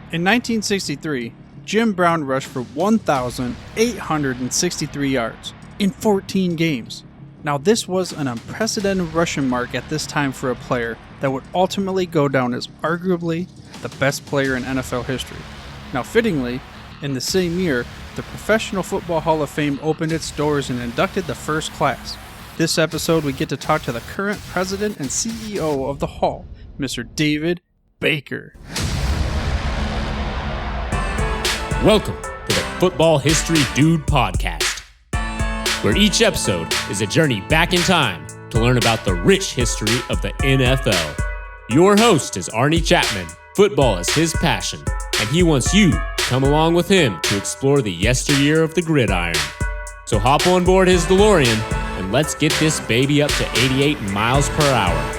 In 1963, Jim Brown rushed for 1,863 yards in 14 games. Now, this was an unprecedented rushing mark at this time for a player that would ultimately go down as arguably the best player in NFL history. Now, fittingly, in the same year, the Professional Football Hall of Fame opened its doors and inducted the first class. This episode, we get to talk to the current president and CEO of the Hall, Mr. David Baker. Welcome to the Football History Dude podcast, where each episode is a journey back in time to learn about the rich history of the NFL. Your host is Arnie Chapman. Football is his passion, and he wants you to come along with him to explore the yesteryear of the gridiron. So hop on board his DeLorean, and let's get this baby up to 88 miles per hour.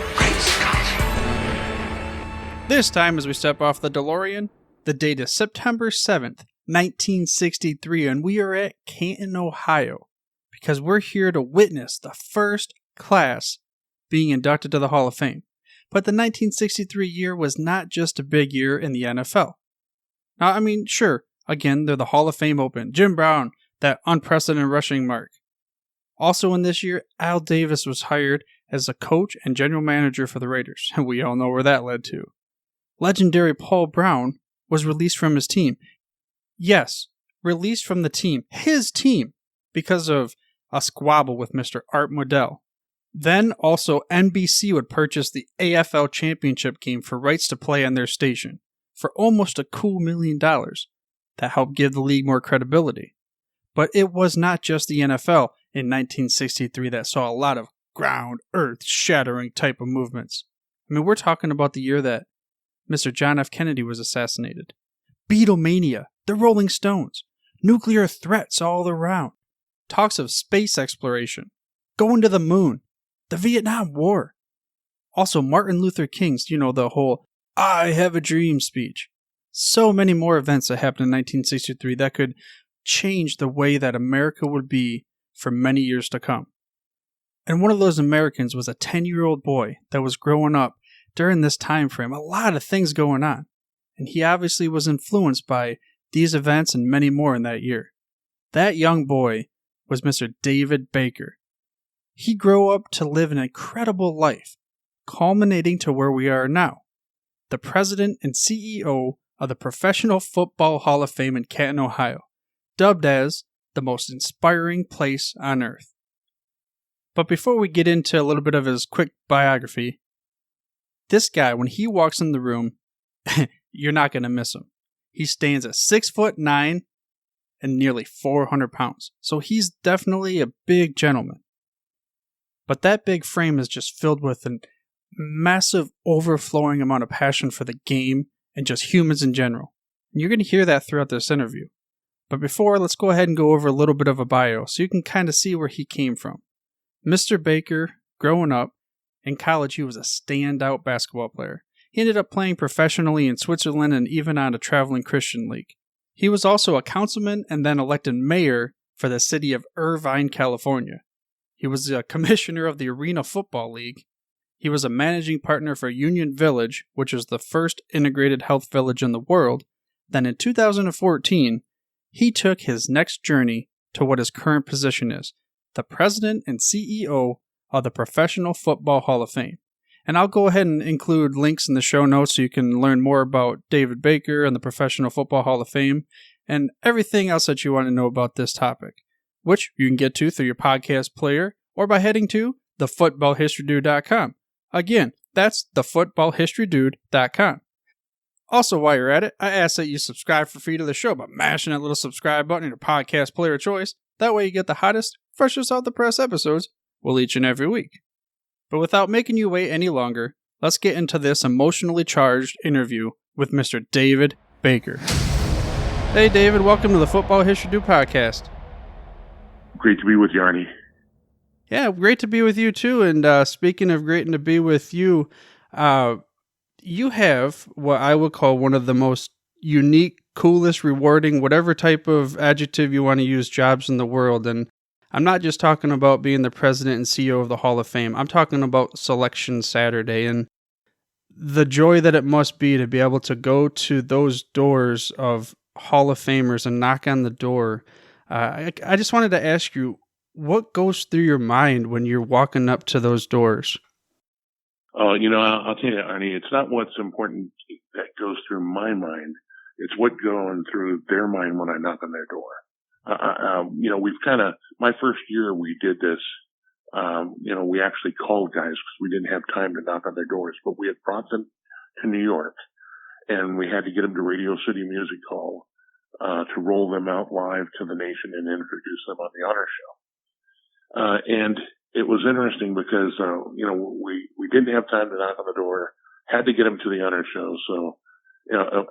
This time, as we step off the DeLorean, the date is September 7th, 1963, and we are at Canton, Ohio, because we're here to witness the first class being inducted to the Hall of Fame. But the 1963 year was not just a big year in the NFL. Now, I mean, sure, again, they're the Hall of Fame open. Jim Brown, that unprecedented rushing mark. Also in this year, Al Davis was hired as a coach and general manager for the Raiders, and we all know where that led to. Legendary Paul Brown was released from his team. Yes, released from the team, his team, because of a squabble with Mr. Art Modell. Then also NBC would purchase the AFL Championship game for rights to play on their station for almost a cool $1 million. That helped give the league more credibility. But it was not just the NFL in 1963 that saw a lot of ground, earth-shattering type of movements. I mean, we're talking about the year that Mr. John F. Kennedy was assassinated. Beatlemania, the Rolling Stones, nuclear threats all around, talks of space exploration, going to the moon, the Vietnam War. Also, Martin Luther King's, the whole "I have a dream" speech. So many more events that happened in 1963 that could change the way that America would be for many years to come. And one of those Americans was a 10-year-old boy that was growing up during this time frame, a lot of things going on. And he obviously was influenced by these events and many more in that year. That young boy was Mr. David Baker. He grew up to live an incredible life, culminating to where we are now, the president and CEO of the Professional Football Hall of Fame in Canton, Ohio, dubbed as the most inspiring place on earth. But before we get into a little bit of his quick biography, this guy, when he walks in the room, you're not going to miss him. He stands at 6'9" and nearly 400 pounds. So he's definitely a big gentleman. But that big frame is just filled with a massive overflowing amount of passion for the game and just humans in general. And you're going to hear that throughout this interview. But before, let's go ahead and go over a little bit of a bio so you can kind of see where he came from. Mr. Baker, growing up, in college, he was a standout basketball player. He ended up playing professionally in Switzerland and even on a traveling Christian league. He was also a councilman and then elected mayor for the city of Irvine, California. He was a commissioner of the Arena Football League. He was a managing partner for Union Village, which is the first integrated health village in the world. Then in 2014, he took his next journey to what his current position is, the president and CEO of the Professional Football Hall of Fame. And I'll go ahead and include links in the show notes so you can learn more about David Baker and the Professional Football Hall of Fame and everything else that you want to know about this topic, which you can get to through your podcast player or by heading to thefootballhistorydude.com. Again, that's thefootballhistorydude.com. Also, while you're at it, I ask that you subscribe for free to the show by mashing that little subscribe button in your podcast player of choice. That way you get the hottest, freshest off the press episodes each and every week. But without making you wait any longer, let's get into this emotionally charged interview with Mr. David Baker. Hey David, welcome to the Football History Dude podcast. Great to be with you, Arnie. Yeah, great to be with you too. And speaking of great to be with you, you have what I would call one of the most unique, coolest, rewarding, whatever type of adjective you want to use, jobs in the world. And I'm not just talking about being the president and CEO of the Hall of Fame. I'm talking about Selection Saturday. And the joy that it must be to be able to go to those doors of Hall of Famers and knock on the door. I just wanted to ask you, what goes through your mind when you're walking up to those doors? I'll tell you, Arnie, it's not what's important that goes through my mind. It's what's going through their mind when I knock on their door. My first year we did this. We actually called guys because we didn't have time to knock on their doors, but we had brought them to New York, and we had to get them to Radio City Music Hall to roll them out live to the nation and introduce them on the honor show. And it was interesting because, we didn't have time to knock on the door, had to get them to the honor show. So,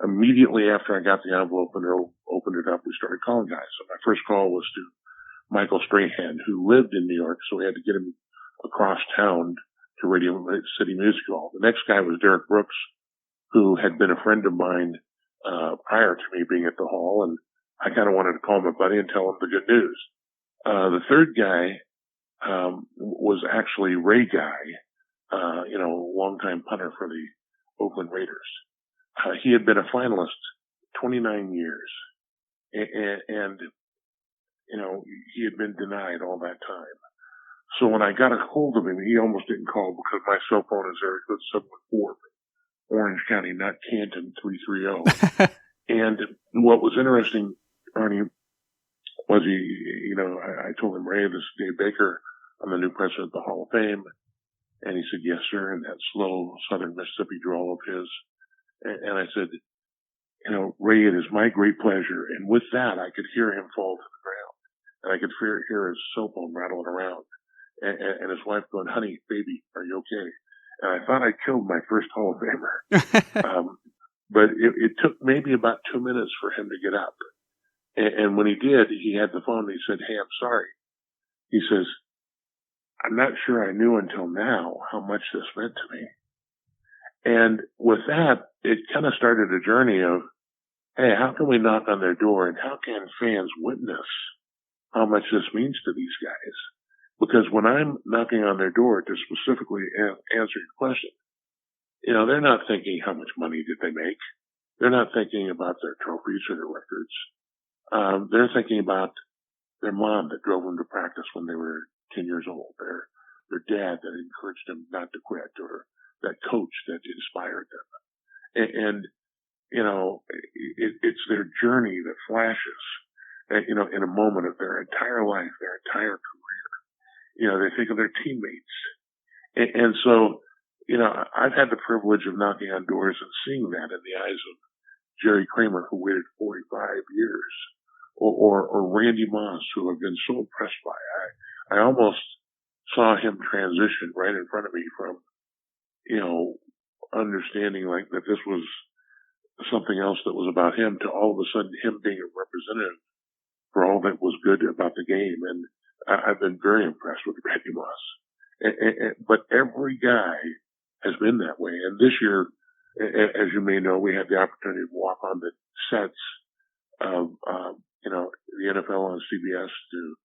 immediately after I got the envelope and opened it up, we started calling guys. So my first call was to Michael Strahan, who lived in New York. So we had to get him across town to Radio City Music Hall. The next guy was Derek Brooks, who had been a friend of mine, prior to me being at the hall. And I kind of wanted to call my buddy and tell him the good news. The third guy, was actually Ray Guy, longtime punter for the Oakland Raiders. He had been a finalist 29 years and he had been denied all that time. So when I got a hold of him, he almost didn't call because my cell phone is area code 714, Orange County, not Canton 330. And what was interesting, Arnie, was I told him, Ray, this is Dave Baker. I'm the new president of the Hall of Fame. And he said, yes, sir. And that slow Southern Mississippi drawl of his. And I said, Ray, it is my great pleasure. And with that, I could hear him fall to the ground. And I could hear his cell phone rattling around. And his wife going, honey, baby, are you okay? And I thought I killed my first Hall of Famer. But it took maybe about 2 minutes for him to get up. And when he did, he had the phone and he said, hey, I'm sorry. He says, I'm not sure I knew until now how much this meant to me. And with that, it kind of started a journey of, hey, how can we knock on their door and how can fans witness how much this means to these guys? Because when I'm knocking on their door to specifically answer your question, they're not thinking how much money did they make. They're not thinking about their trophies or their records. They're thinking about their mom that drove them to practice when they were 10 years old, their dad that encouraged them not to quit, or that coach that inspired them. And it's their journey that flashes, in a moment of their entire life, their entire career. They think of their teammates. And so, I've had the privilege of knocking on doors and seeing that in the eyes of Jerry Kramer, who waited 45 years, or Randy Moss, who I've been so impressed by. I almost saw him transition right in front of me from, understanding like that this was something else that was about him to all of a sudden him being a representative for all that was good about the game. And I've been very impressed with Randy Moss. But every guy has been that way. And this year, as you may know, we had the opportunity to walk on the sets of, the NFL on CBS to,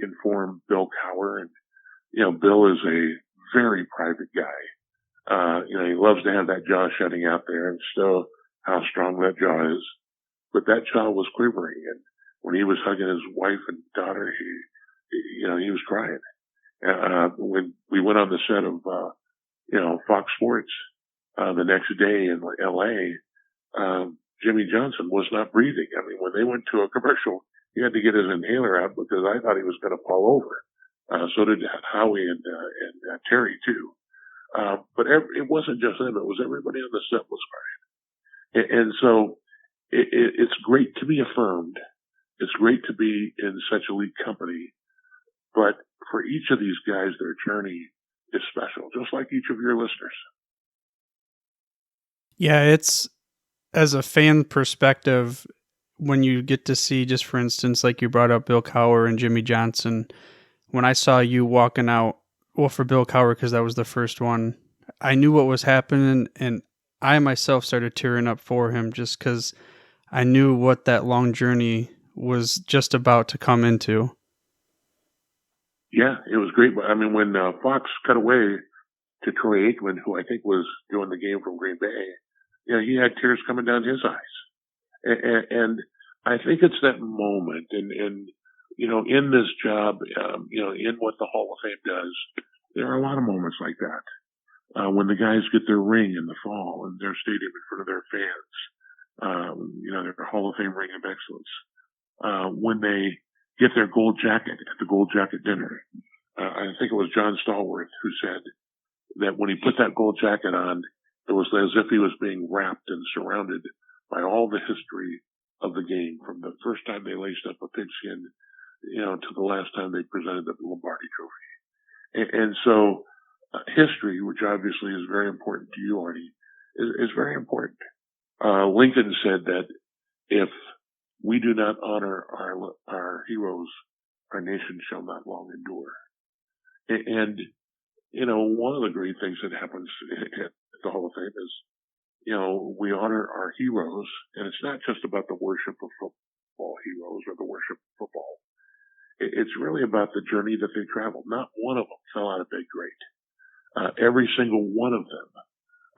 inform Bill Cowher. And, Bill is a very private guy. He loves to have that jaw shutting out there and show how strong that jaw is. But that jaw was quivering. And when he was hugging his wife and daughter, he was crying. When we went on the set of, Fox Sports, the next day in LA, Jimmy Johnson was not breathing. I mean, when they went to a commercial, he had to get his inhaler out because I thought he was going to fall over. So did Howie and Terry too. But it wasn't just them. It was everybody on the set was crying. And so it's great to be affirmed. It's great to be in such elite company. But for each of these guys, their journey is special, just like each of your listeners. Yeah, it's, as a fan perspective, when you get to see, just for instance, like you brought up Bill Cowher and Jimmy Johnson, when I saw you walking out, well, for Bill Cowher, because that was the first one, I knew what was happening, and I myself started tearing up for him just because I knew what that long journey was just about to come into. Yeah, it was great. I mean, when Fox cut away, to Troy Aikman, who I think was doing the game from Green Bay, he had tears coming down his eyes. And I think it's that moment, and in this job, in what the Hall of Fame does, there are a lot of moments like that. When the guys get their ring in the fall in their stadium in front of their fans, their Hall of Fame ring of excellence. When they get their gold jacket at the gold jacket dinner. I think it was John Stallworth who said that when he put that gold jacket on, it was as if he was being wrapped and surrounded by all the history of the game, from the first time they laced up a pigskin, to the last time they presented the Lombardi Trophy. And so history, which obviously is very important to you, Arnie, is very important. Lincoln said that if we do not honor our heroes, our nation shall not long endure. And, one of the great things that happens at the Hall of Fame is, we honor our heroes, and it's not just about the worship of football heroes or the worship of football. It's really about the journey that they traveled. Not one of them fell out of bed great. Every single one of them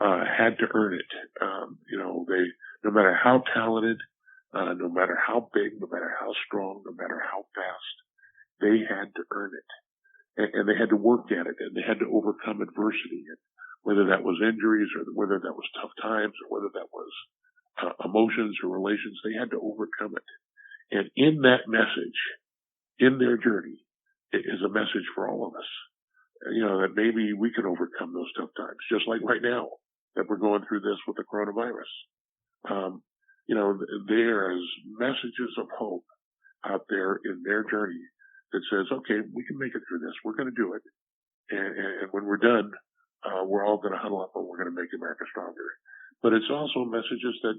had to earn it. They, no matter how talented, no matter how big, no matter how strong, no matter how fast, they had to earn it. And they had to work at it, and they had to overcome adversity, and whether that was injuries or whether that was tough times or whether that was emotions or relations, they had to overcome it. And in that message, in their journey, is a message for all of us. That maybe we can overcome those tough times, just like right now that we're going through this with the coronavirus. There's messages of hope out there in their journey that says, okay, we can make it through this. We're going to do it. And when we're done, we're all going to huddle up and we're going to make America stronger. But it's also messages that,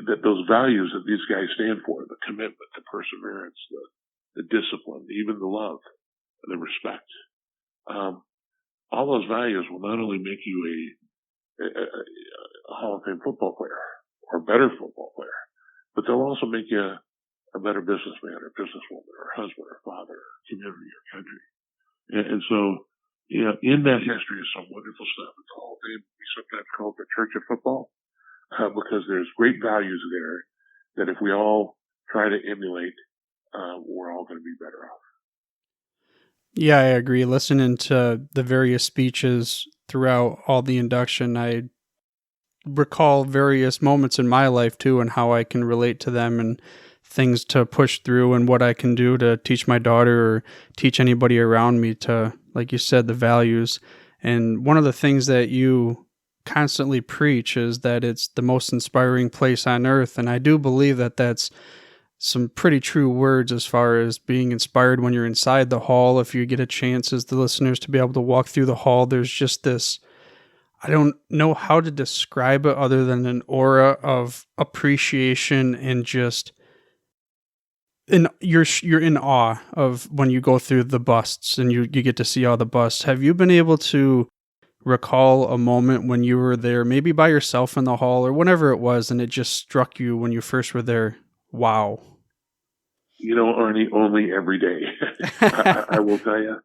that those values that these guys stand for, the commitment, the perseverance, the discipline, even the love, the respect. All those values will not only make you a Hall of Fame football player or a better football player, but they'll also make you a better businessman or businesswoman or husband or father or community or country. And so, in that history is some wonderful stuff. It's Hall of Fame. We sometimes call it the Church of Football, because there's great values there that if we all try to emulate, we're all going to be better off. Yeah, I agree. Listening to the various speeches throughout all the induction, I recall various moments in my life too, and how I can relate to them and things to push through and what I can do to teach my daughter or teach anybody around me to, like you said, the values. And one of the things that you constantly preach is that it's the most inspiring place on earth. And I do believe that that's some pretty true words as far as being inspired when you're inside the hall. If you get a chance as the listeners to be able to walk through the hall, there's just this, I don't know how to describe it other than an aura of appreciation and just, and you're in awe of when you go through the busts and you get to see all the busts. Have you been able to recall a moment when you were there, maybe by yourself in the hall or whatever it was, and it just struck you when you first were there? Wow. Arnie, only every day. I will tell you.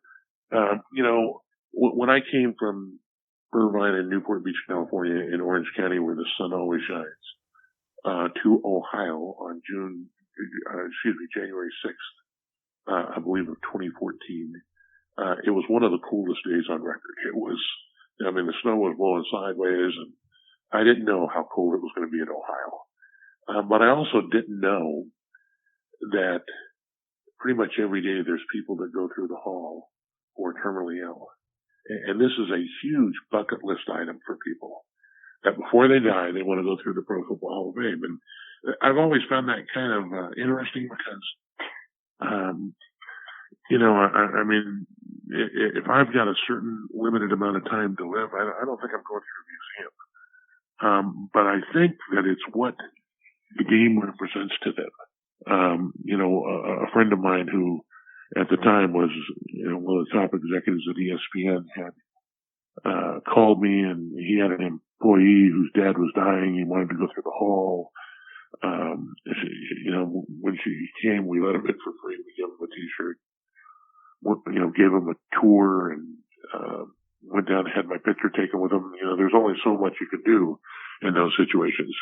When I came from Irvine and Newport Beach, California, in Orange County, where the sun always shines, to Ohio on January 6th, I believe of 2014. It was one of the coolest days on record. It was, the snow was blowing sideways, and I didn't know how cold it was going to be in Ohio. But I also didn't know that pretty much every day there's people that go through the hall who are terminally ill. And this is a huge bucket list item for people, that before they die, they want to go through the Pro Football Hall of Fame. And I've always found that kind of interesting because, if I've got a certain limited amount of time to live, I don't think I'm going through a museum. But I think that it's what the game represents to them. A friend of mine who at the time was, one of the top executives at ESPN had called me, and he had an employee whose dad was dying. He wanted to go through the hall. When she came, we let him in for free. We gave him a T-shirt, gave him a tour, and went down and had my picture taken with them. You know, there's only so much you can do in those situations.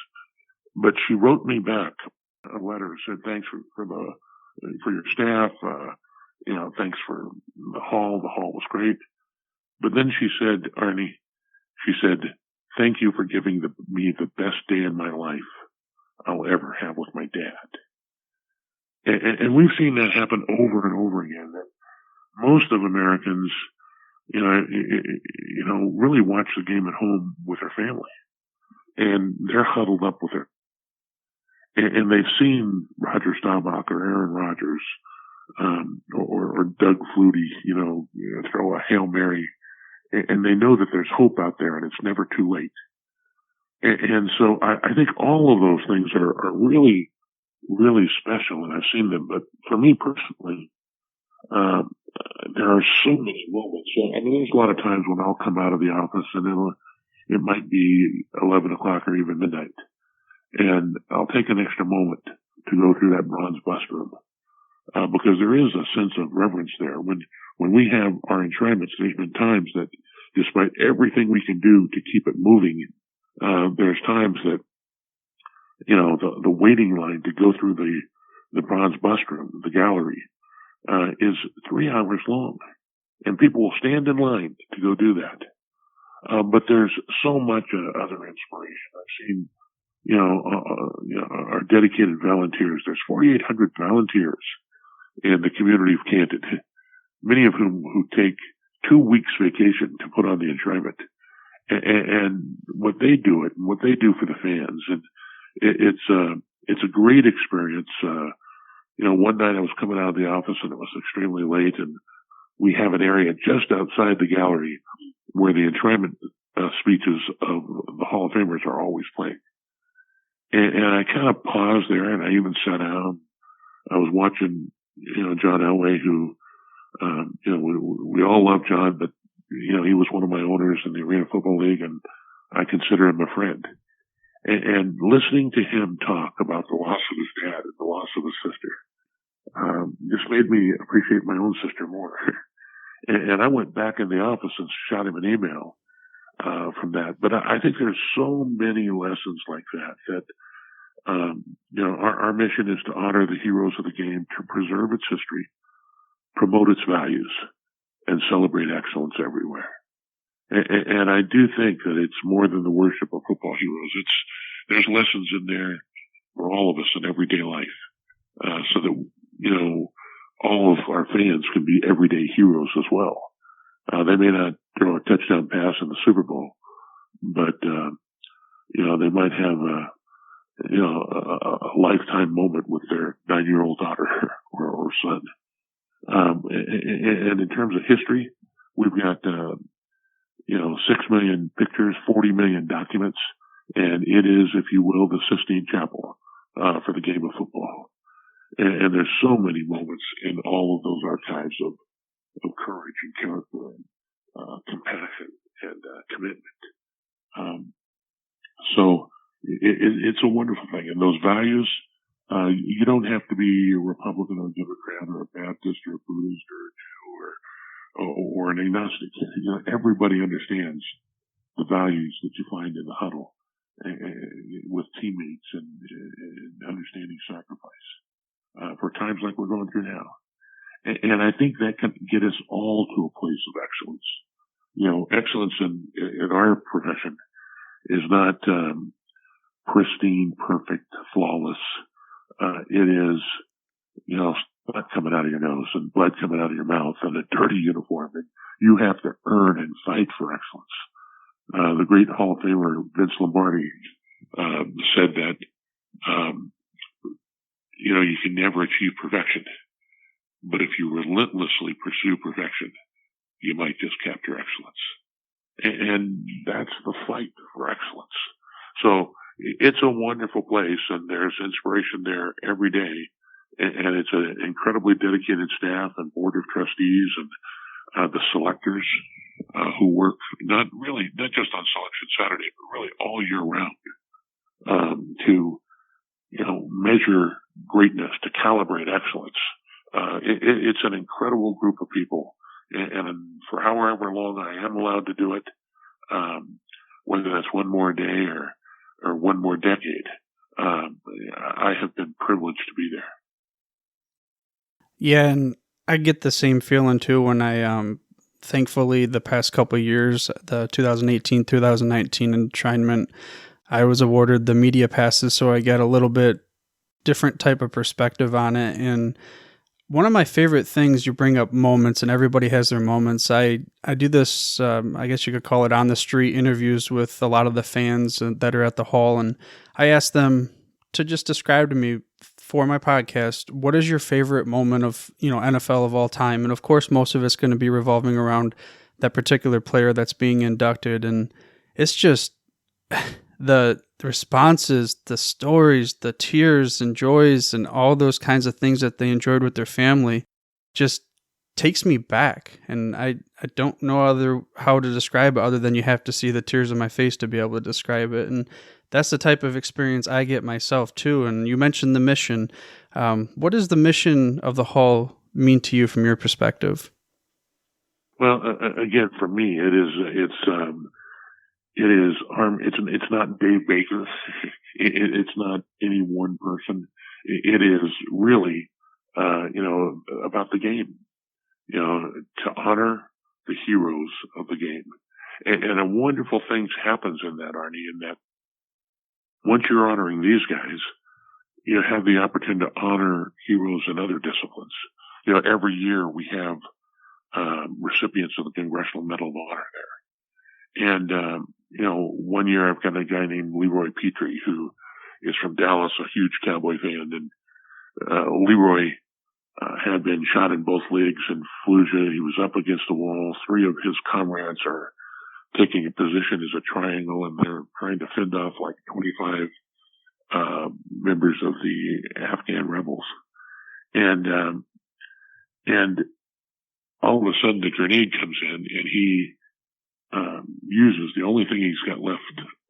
But she wrote me back a letter, said thanks for your staff. You know, thanks for the hall. The hall was great. But then she said, Arnie, she said, thank you for giving me the best day in my life I'll ever have with my dad. And we've seen that happen over and over again. That most of Americans, you know, really watch the game at home with their family, and they're huddled up with it. And they've seen Roger Staubach or Aaron Rodgers, or Doug Flutie, you know, throw a Hail Mary, and they know that there's hope out there, and it's never too late. And so I think all of those things are really, really special, and I've seen them. But for me personally, there are so many moments. I mean, there's a lot of times when I'll come out of the office and it might be 11 o'clock or even midnight, and I'll take an extra moment to go through that bronze bust room, because there is a sense of reverence there. When we have our enshrinements, there's been times that despite everything we can do to keep it moving, there's times that, you know, the waiting line to go through the bronze bust room, the gallery, is 3 hours long, and people will stand in line to go do that. But there's so much other inspiration. I've seen, you know, our dedicated volunteers. There's 4,800 volunteers in the community of Canton, many of whom who take 2 weeks vacation to put on the enshrinement. And what they do it, and what they do for the fans, and it's a great experience. You know, one night I was coming out of the office and it was extremely late, and we have an area just outside the gallery where the enshrinement speeches of the Hall of Famers are always playing. And I kind of paused there, and I even sat down. I was watching, you know, John Elway, who, you know, we all love John, but, you know, he was one of my owners in the Arena Football League, and I consider him a friend. And listening to him talk about the loss of his dad and the loss of his sister, just made me appreciate my own sister more. And I went back in the office and shot him an email from that. But I think there's so many lessons like that you know, our mission is to honor the heroes of the game, to preserve its history, promote its values, and celebrate excellence everywhere. And I do think that it's more than the worship of football heroes. There's lessons in there for all of us in everyday life, so that, you know, all of our fans can be everyday heroes as well. They may not throw a touchdown pass in the Super Bowl, but, you know, they might have a lifetime moment with their 9-year-old daughter or son. And in terms of history, we've got, 6 million pictures, 40 million documents, and it is, if you will, the Sistine Chapel, for the game of football. And there's so many moments in all of those archives of courage and character and compassion and commitment. So it's a wonderful thing. And those values, you don't have to be a Republican or a Democrat or a Baptist or a Buddhist or a Jew or an agnostic. You know, everybody understands the values that you find in the huddle with teammates and understanding sacrifice. For times like we're going through now. And I think that can get us all to a place of excellence. You know, excellence in our profession is not pristine, perfect, flawless. It is, you know, blood coming out of your nose and blood coming out of your mouth and a dirty uniform. And you have to earn and fight for excellence. The great Hall of Famer Vince Lombardi said that you know, you can never achieve perfection, but if you relentlessly pursue perfection, you might just capture excellence. And that's the fight for excellence. So it's a wonderful place, and there's inspiration there every day. And it's an incredibly dedicated staff and board of trustees and the selectors who work not just on Selection Saturday, but really all year round to, you know, measure greatness, to calibrate excellence. It's an incredible group of people and for however long I am allowed to do it, whether that's one more day or one more decade, I have been privileged to be there. Yeah, and I get the same feeling too when I, thankfully, the past couple of years, the 2018, 2019 enshrinement, I was awarded the media passes, so I got a little bit different type of perspective on it. And one of my favorite things, you bring up moments, and everybody has their moments. I do this, I guess you could call it on the street interviews with a lot of the fans that are at the hall, and I ask them to just describe to me for my podcast, what is your favorite moment of, NFL of all time? And of course, most of it's going to be revolving around that particular player that's being inducted. And it's just the responses, the stories, the tears and joys and all those kinds of things that they enjoyed with their family just takes me back. And I don't know how to describe it other than you have to see the tears on my face to be able to describe it. And that's the type of experience I get myself too. And you mentioned the mission. What does the mission of the Hall mean to you from your perspective? Well, again, for me, it's not Dave Baker. It's not any one person. It is really, about the game, to honor the heroes of the game. And a wonderful thing happens in that, Arnie, in that once you're honoring these guys, you have the opportunity to honor heroes in other disciplines. Every year we have recipients of the Congressional Medal of Honor there. And, one year I've got a guy named Leroy Petrie, who is from Dallas, a huge Cowboy fan. And Leroy had been shot in both legs in Fallujah. He was up against the wall. Three of his comrades are taking a position as a triangle, and they're trying to fend off like 25 members of the Afghan rebels. And all of a sudden the grenade comes in, and he uses the only thing he's got left,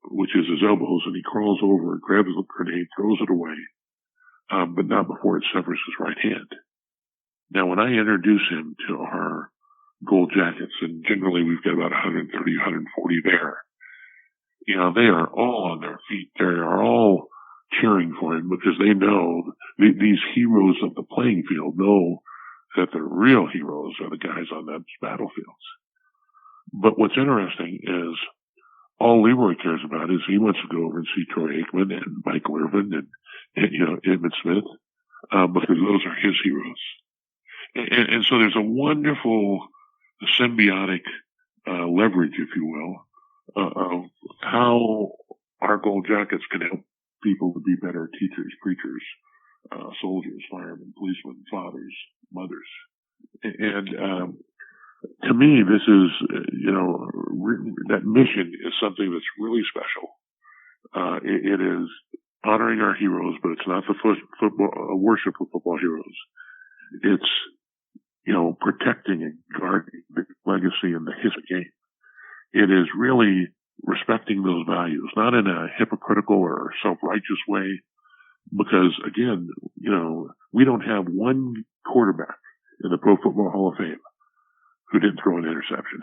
which is his elbows, and he crawls over, grabs the grenade, throws it away, but not before it severs his right hand. Now, when I introduce him to our gold jackets, and generally we've got about 130, 140 there, they are all on their feet. They are all cheering for him because they know these heroes of the playing field know that the real heroes are the guys on those battlefields. But what's interesting is all Leroy cares about is he wants to go over and see Troy Aikman and Michael Irvin and Emmitt Smith, because those are his heroes. And so there's a wonderful symbiotic leverage, if you will, of how our gold jackets can help people to be better teachers, preachers, soldiers, firemen, policemen, fathers, mothers. And to me, this is, that mission is something that's really special. It is honoring our heroes, but it's not the football worship of football heroes. It's, protecting and guarding the legacy and the history game. It is really respecting those values, not in a hypocritical or self-righteous way, because again, we don't have one quarterback in the Pro Football Hall of Fame who didn't throw an interception,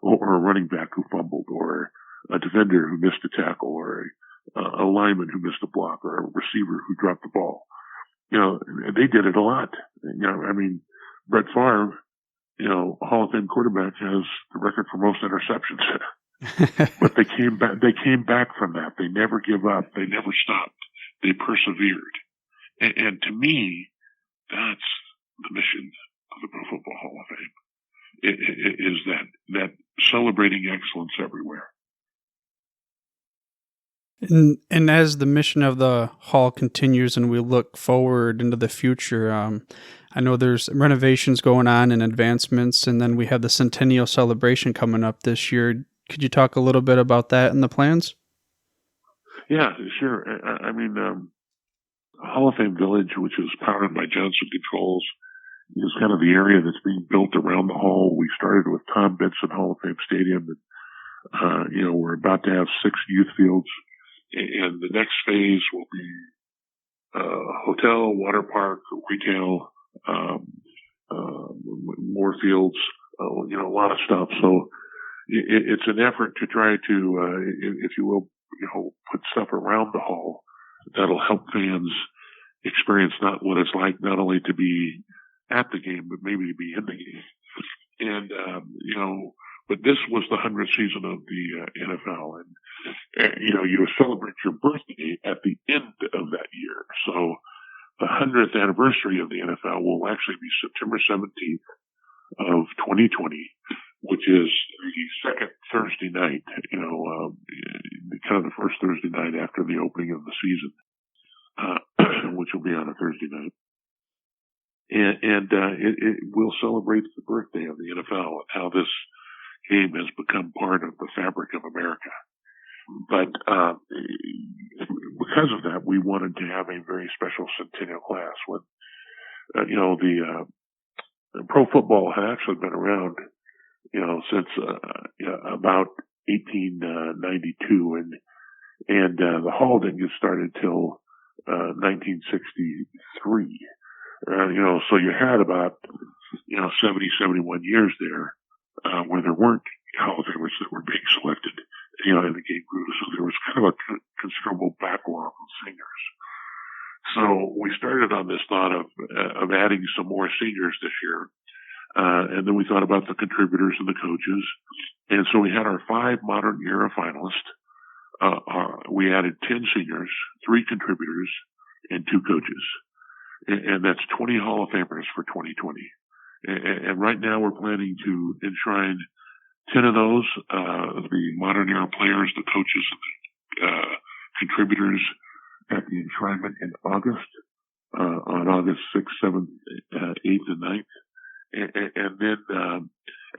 or a running back who fumbled, or a defender who missed a tackle, or a lineman who missed a block, or a receiver who dropped the ball. They did it a lot. Brett Favre, Hall of Fame quarterback, has the record for most interceptions. But they came back from that. They never give up. They never stopped. They persevered. And to me, that's the mission of the Pro Football Hall of Fame. It is that celebrating excellence everywhere. And as the mission of the hall continues and we look forward into the future, I know there's renovations going on and advancements, and then we have the Centennial Celebration coming up this year. Could you talk a little bit about that and the plans? Yeah, sure. Hall of Fame Village, which is powered by Johnson Controls, is kind of the area that's being built around the hall. We started with Tom Benson Hall of Fame Stadium, and we're about to have 6 youth fields, and the next phase will be hotel, water park, retail, more fields, a lot of stuff. So it's an effort to try to, if you will, put stuff around the hall that'll help fans experience not what it's like not only to be at the game, but maybe to be in the game. And, but this was the 100th season of the NFL. And, you celebrate your birthday at the end of that year. So the 100th anniversary of the NFL will actually be September 17th of 2020, which is the second Thursday night, kind of the first Thursday night after the opening of the season, which will be on a Thursday night. And it will celebrate the birthday of the NFL and how this game has become part of the fabric of America. But because of that, we wanted to have a very special centennial class. When the pro football had actually been around, since about 1892, and the hall didn't get started till 1963. So you had about 70, 71 years there where there weren't Hall of Famers that were being selected, in the game group. So there was kind of a considerable backlog of seniors. So we started on this thought of adding some more seniors this year. And then we thought about the contributors and the coaches. And so we had our 5 modern era finalists. We added 10 seniors, 3 contributors, and 2 coaches. And that's 20 Hall of Famers for 2020. And right now we're planning to enshrine 10 of those, the modern era players, the coaches, and the contributors at the enshrinement in August, on August 6th, 7th, 8th, and 9th. And then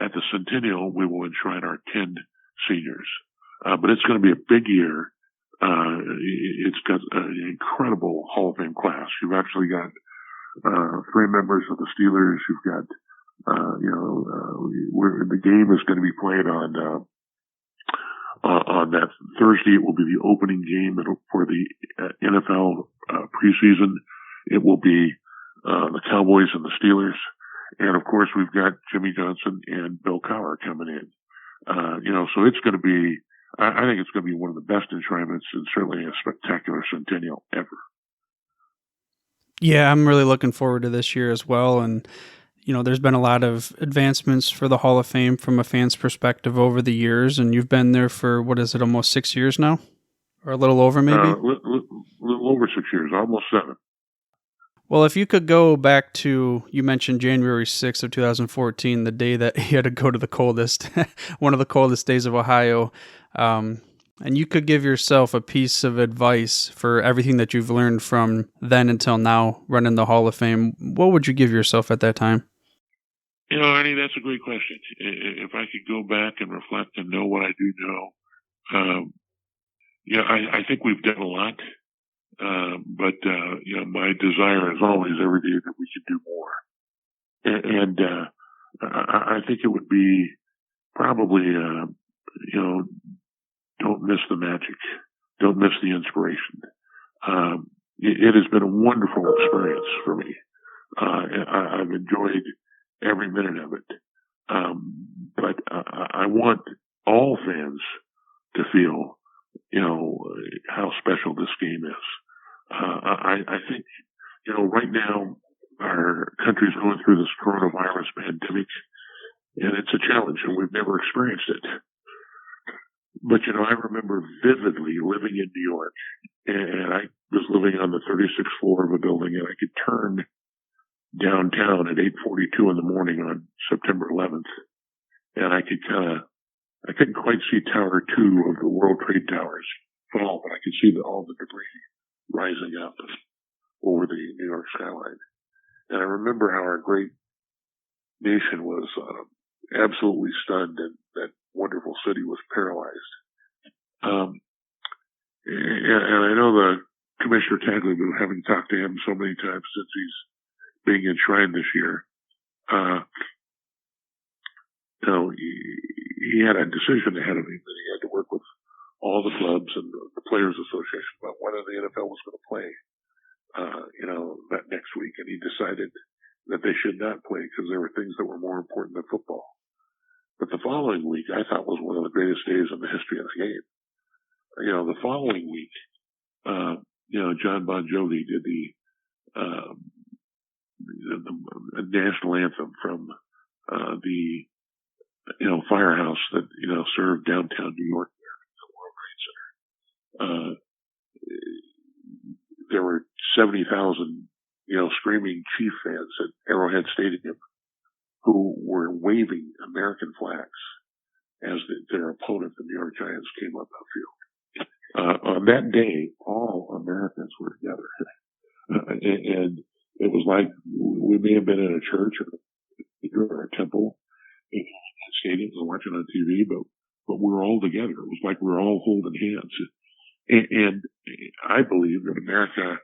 at the Centennial, we will enshrine our 10 seniors. But it's going to be a big year. It's got an incredible Hall of Fame class. You've actually got 3 members of the Steelers. You've got, the game is going to be played on that Thursday. It will be the opening game for the NFL preseason. It will be the Cowboys and the Steelers. And of course, we've got Jimmy Johnson and Bill Cowher coming in. So it's going to be, I think it's going to be one of the best enshrinements and certainly a spectacular centennial ever. Yeah, I'm really looking forward to this year as well. And, there's been a lot of advancements for the Hall of Fame from a fan's perspective over the years. And you've been there for, almost 6 years now? Or a little over, maybe? Little over 6 years, almost 7. Well, if you could go back to, you mentioned January 6th of 2014, the day that you had to go to the coldest, one of the coldest days of Ohio, and you could give yourself a piece of advice for everything that you've learned from then until now running the Hall of Fame, what would you give yourself at that time? Arnie, that's a great question. If I could go back and reflect and know what I do know, I think we've done a lot. But my desire is always every day that we can do more. And I think it would be probably, don't miss the magic. Don't miss the inspiration. It has been a wonderful experience for me. I've enjoyed every minute of it. But I want all fans to feel, how special this game is. I think, right now our country's going through this coronavirus pandemic, and it's a challenge, and we've never experienced it. But, I remember vividly living in New York, and I was living on the 36th floor of a building, and I could turn downtown at 8:42 in the morning on September 11th, and I couldn't quite see Tower 2 of the World Trade Towers fall, but I could see all the debris rising up over the New York skyline. And I remember how our great nation was absolutely stunned, and that wonderful city was paralyzed. And I know the Commissioner Tagliabue, having talked to him so many times since he's being enshrined this year, he had a decision ahead of him that he had to work with all the clubs and the Players Association about whether the NFL was going to play, that next week. And he decided that they should not play because there were things that were more important than football. But the following week, I thought was one of the greatest days in the history of the game. The following week, John Bon Jovi did the national anthem from the firehouse that served downtown New York, the World Trade Center. There were 70,000 screaming Chief fans at Arrowhead Stadium who were waving American flags as their opponent, the New York Giants, came up the field. On that day, all Americans were together. And it was like we may have been in a church or a temple, stadiums and watching on TV, but we were all together. It was like we were all holding hands. And I believe that America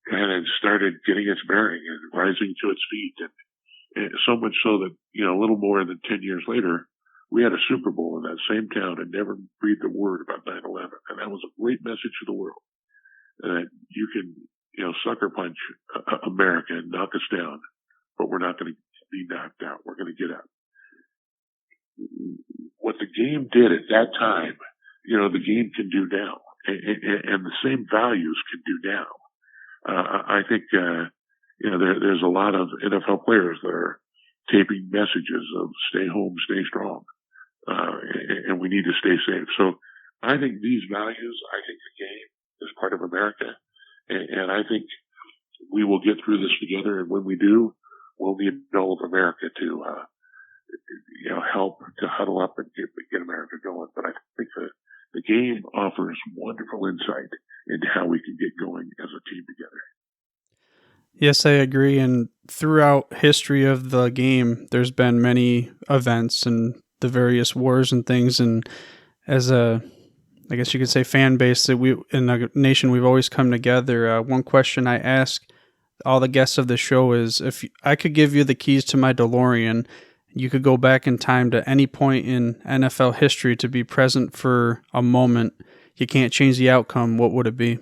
kind of started getting its bearing and rising to its feet. And so much so that, a little more than 10 years later, we had a Super Bowl in that same town and never breathed a word about 9/11. And that was a great message to the world. That you can, sucker punch America and knock us down, but we're not going to be knocked out. We're going to get out. What the game did at that time, the game can do now. And the same values can do now. I think, there's a lot of NFL players that are taping messages of stay home, stay strong. And we need to stay safe. So I think these values, I think the game is part of America. And I think we will get through this together. And when we do, we'll need all of America to, help to huddle up and get America going. But I think the game offers wonderful insight into how we can get going as a team together. Yes, I agree. And throughout history of the game, there's been many events and the various wars and things. And as I guess you could say, fan base that we in a nation, we've always come together. One question I ask all the guests of the show is, if I could give you the keys to my DeLorean, you could go back in time to any point in NFL history to be present for a moment. You can't change the outcome. What would it be?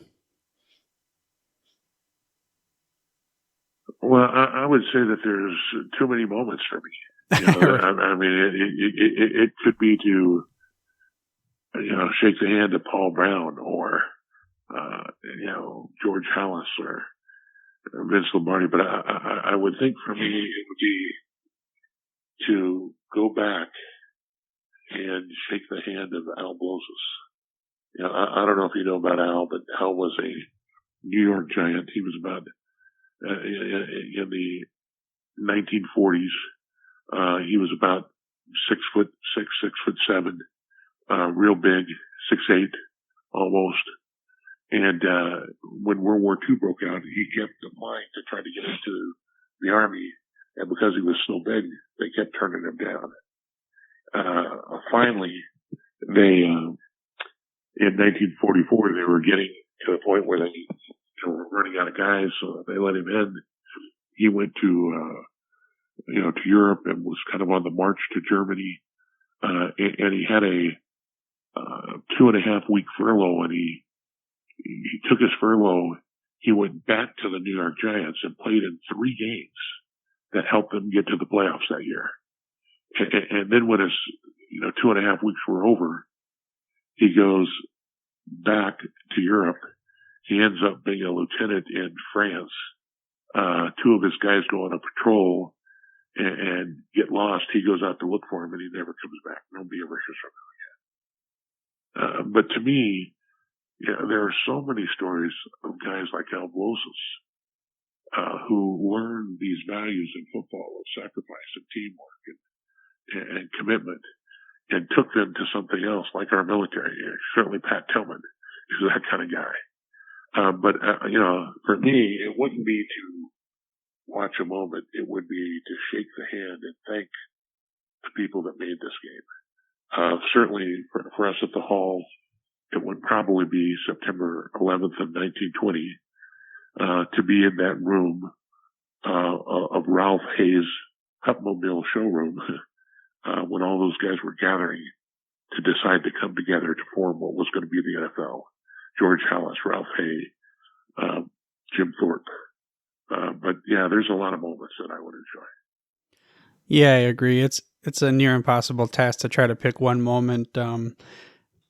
Well, I would say that there's too many moments for me. I mean, it could be to, shake the hand of Paul Brown or, George Halas or Vince Lombardi. But I would think for me, it would be to go back and shake the hand of Al Bloses. I don't know if you know about Al, but Al was a New York Giant. He was about in the 1940s. He was about 6'6", 6'7", real big, 6'8", almost. And when World War II broke out, he kept applying to try to get into the Army. And because he was so big, they kept turning him down. Finally, they, in 1944, they were getting to the point where they were running out of guys, so they let him in. He went to Europe and was kind of on the march to Germany. And he had a 2.5 week furlough, and he took his furlough. He went back to the New York Giants and played in 3 games that helped them get to the playoffs that year. And then when his, 2.5 weeks were over, he goes back to Europe. He ends up being a lieutenant in France. 2 of his guys go on a patrol and get lost. He goes out to look for him, and he never comes back. Nobody ever hears from him again. But to me, there are so many stories of guys like Al Bloses, who learned these values in football of sacrifice and teamwork and commitment, and took them to something else, like our military. Certainly Pat Tillman is that kind of guy. But for me, it wouldn't be to watch a moment. It would be to shake the hand and thank the people that made this game. Certainly for us at the Hall, it would probably be September 11th of 1920, to be in that room, of Ralph Hayes' Hupmobile showroom, when all those guys were gathering to decide to come together to form what was going to be the NFL. George Halas, Ralph Hay, Jim Thorpe. But yeah, there's a lot of moments that I would enjoy. Yeah, I agree. it's a near impossible task to try to pick one moment.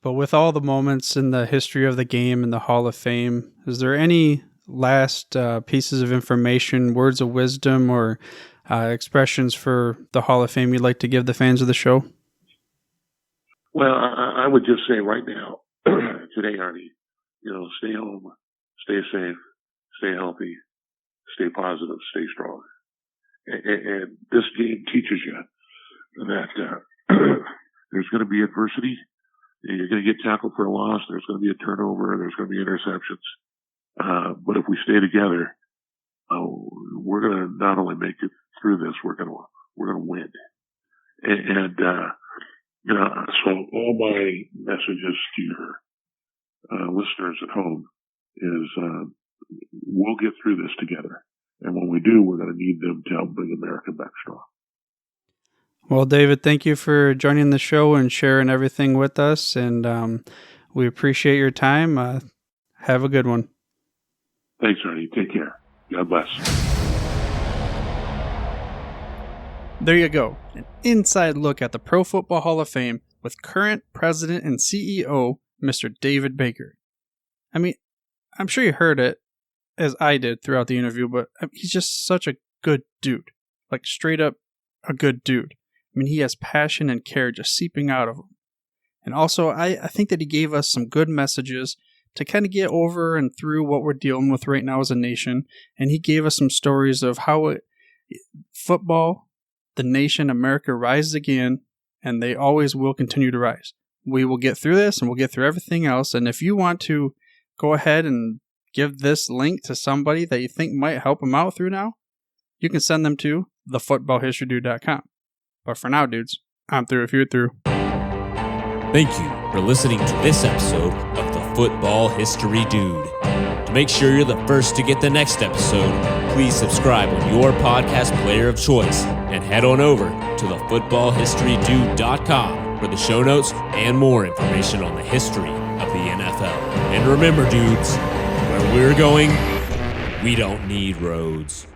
But with all the moments in the history of the game and the Hall of Fame, is there any last pieces of information, words of wisdom, or expressions for the Hall of Fame you'd like to give the fans of the show? Well, I would just say right now, today, Arnie, stay home, stay safe, stay healthy, stay positive, stay strong. And this game teaches you that there's going to be adversity. You're going to get tackled for a loss. There's going to be a turnover. There's going to be interceptions. But if we stay together, we're going to not only make it through this, we're going to win. And so all my messages to your listeners at home is we'll get through this together. And when we do, we're going to need them to help bring America back strong. Well, David, thank you for joining the show and sharing everything with us. And we appreciate your time. Have a good one. Thanks, Ernie. Take care. God bless. There you go. An inside look at the Pro Football Hall of Fame with current president and CEO, Mr. David Baker. I mean, I'm sure you heard it as I did throughout the interview, but he's just such a good dude. Like, straight up a good dude. I mean, he has passion and care just seeping out of him. And also, I think that he gave us some good messages to kind of get over and through what we're dealing with right now as a nation. And he gave us some stories of how football, the nation, America, rises again, and they always will continue to rise. We will get through this, and we'll get through everything else. And if you want to go ahead and give this link to somebody that you think might help them out through now, you can send them to thefootballhistorydude.com. But for now, dudes, I'm through if you're through. Thank you for listening to this episode of The Football History Dude. To make sure you're the first to get the next episode, please subscribe on your podcast player of choice and head on over to thefootballhistorydude.com for the show notes and more information on the history of the NFL. And remember, dudes, where we're going, we don't need roads.